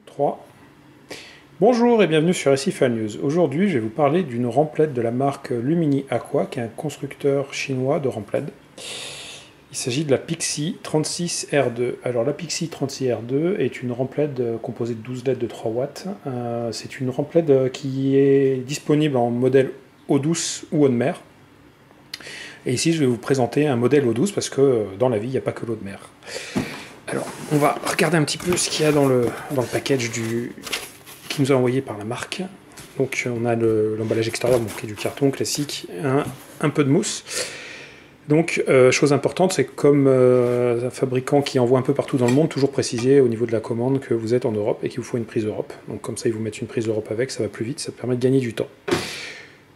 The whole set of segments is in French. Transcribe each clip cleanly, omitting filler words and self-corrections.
3. Bonjour et bienvenue sur SIFA News. Aujourd'hui, je vais vous parler d'une rampe LED de la marque Lumini Aqua, qui est un constructeur chinois de rampe LED. Il s'agit de la Pixie 36R2. Alors la Pixie 36R2 est une rampe LED composée de 12 LED de 3 watts. C'est une rampe LED qui est disponible en modèle eau douce ou eau de mer. Et ici, je vais vous présenter un modèle eau douce parce que dans la vie, il n'y a pas que l'eau de mer. Alors, on va regarder un petit peu ce qu'il y a dans le package qui nous a envoyé par la marque. Donc, on a l'emballage extérieur, qui est du carton classique, un peu de mousse. Donc, chose importante, c'est comme un fabricant qui envoie un peu partout dans le monde, toujours préciser au niveau de la commande que vous êtes en Europe et qu'il vous faut une prise Europe. Donc, comme ça, ils vous mettent une prise Europe avec, ça va plus vite, ça permet de gagner du temps.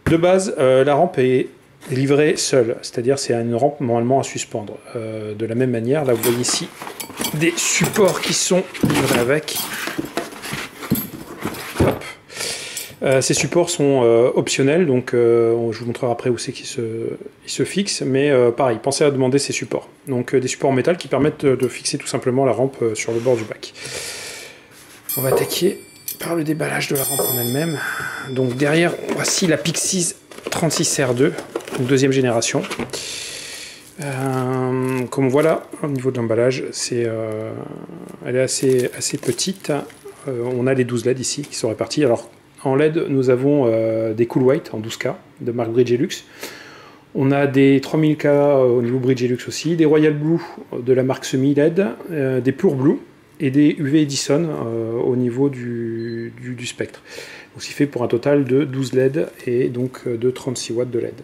De base, la rampe est livrée seule, c'est-à-dire c'est une rampe normalement à suspendre. De la même manière, là vous voyez ici des supports qui sont livrés avec. Ces supports sont optionnels, donc je vous montrerai après où c'est qu'ils se fixent, mais pareil, pensez à demander ces supports. Donc des supports en métal qui permettent de fixer tout simplement la rampe sur le bord du bac. On va attaquer par le déballage de la rampe en elle-même. Donc derrière, voici la Pixie 36R2, donc deuxième génération. Comme voilà, au niveau de l'emballage, elle est assez petite. On a les 12 LED ici qui sont répartis. Alors en LED, nous avons des Cool White en 12K de marque Bridgelux. On a des 3000K au niveau Bridgelux aussi, des Royal Blue de la marque Semi LED, des Pure Blue et des UV Edison au niveau du spectre. Donc, ce qui fait pour un total de 12 LED et donc de 36 watts de LED.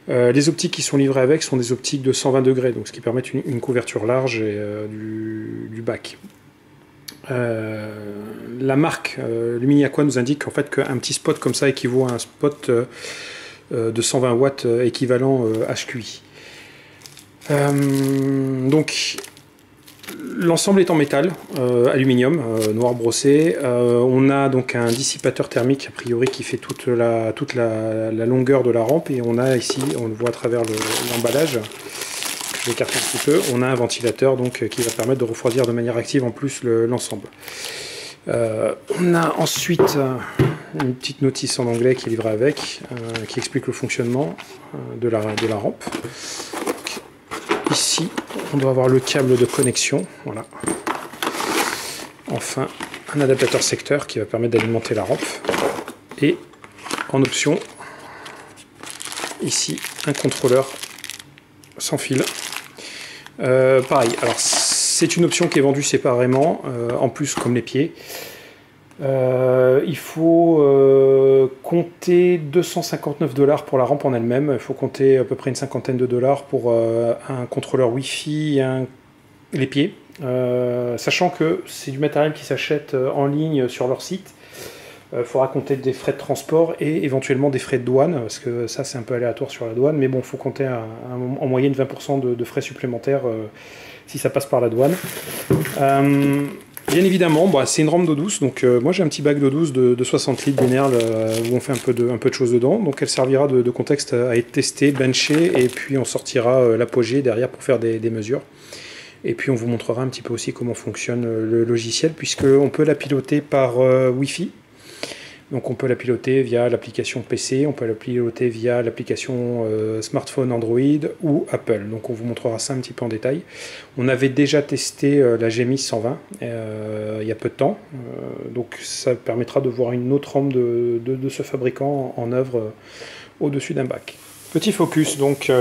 Les optiques qui sont livrées avec sont des optiques de 120 degrés, donc ce qui permet une couverture large du bac. La marque Lumini Aqua nous indique en fait qu'un petit spot comme ça équivaut à un spot de 120 watts équivalent HQI. Donc l'ensemble est en métal, aluminium, noir brossé. On a donc un dissipateur thermique a priori qui fait toute la longueur de la rampe, et on a ici, on le voit à travers l'emballage, je l'écarte un petit peu, on a un ventilateur donc qui va permettre de refroidir de manière active en plus l'ensemble. On a ensuite une petite notice en anglais qui est livrée avec, qui explique le fonctionnement de la rampe. Ici, on doit avoir le câble de connexion, voilà. Enfin, un adaptateur secteur qui va permettre d'alimenter la rampe. Et en option, ici, un contrôleur sans fil. Pareil, alors c'est une option qui est vendue séparément, en plus comme les pieds. Il faut compter 259 $ pour la rampe en elle-même. Il faut compter à peu près une cinquantaine de dollars pour un contrôleur Wi-Fi et les pieds. Sachant que c'est du matériel qui s'achète en ligne sur leur site. Il faudra compter des frais de transport et éventuellement des frais de douane, parce que ça c'est un peu aléatoire sur la douane, mais bon, il faut compter en moyenne 20% de frais supplémentaires si ça passe par la douane. Bien évidemment, c'est une rampe d'eau douce, donc moi j'ai un petit bac d'eau douce de 60 litres d'Enerl où on fait un peu de choses dedans, donc elle servira de contexte à être testée, benchée, et puis on sortira l'apogée derrière pour faire des mesures. Et puis on vous montrera un petit peu aussi comment fonctionne le logiciel, puisqu'on peut la piloter par Wi-Fi. Donc on peut la piloter via l'application PC, on peut la piloter via l'application smartphone Android ou Apple. Donc on vous montrera ça un petit peu en détail. On avait déjà testé la GMI 120 il y a peu de temps, donc ça permettra de voir une autre rampe de ce fabricant en œuvre au-dessus d'un bac. Petit focus, donc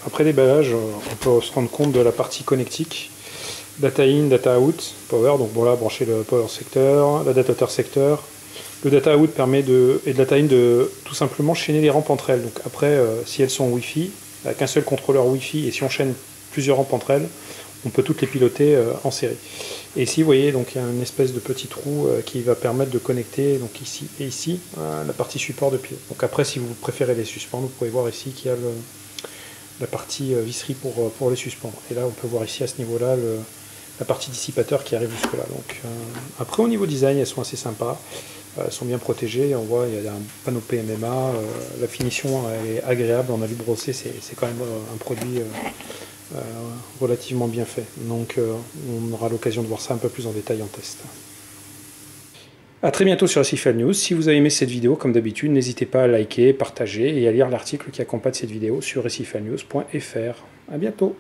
après déballage, on peut se rendre compte de la partie connectique. Data in, data out, power, donc voilà, brancher le power secteur, l'adaptateur secteur. Le data out permet et le data in de tout simplement chaîner les rampes entre elles. Donc après, si elles sont en Wi-Fi, avec un seul contrôleur Wi-Fi, et si on chaîne plusieurs rampes entre elles, on peut toutes les piloter en série. Et ici, vous voyez, donc il y a une espèce de petit trou qui va permettre de connecter donc ici et ici la partie support de pied. Donc après, si vous préférez les suspendre, vous pouvez voir ici qu'il y a la partie visserie pour les suspendre. Et là, on peut voir ici à ce niveau-là la partie dissipateur qui arrive jusque là. Donc après, au niveau design, elles sont assez sympas. Elles sont bien protégées, on voit il y a un panneau PMMA, la finition est agréable, en alu brossé, c'est quand même un produit relativement bien fait. Donc on aura l'occasion de voir ça un peu plus en détail en test. A très bientôt sur Recifal News. Si vous avez aimé cette vidéo, comme d'habitude, n'hésitez pas à liker, partager et à lire l'article qui accompagne cette vidéo sur recifalnews.fr. A bientôt.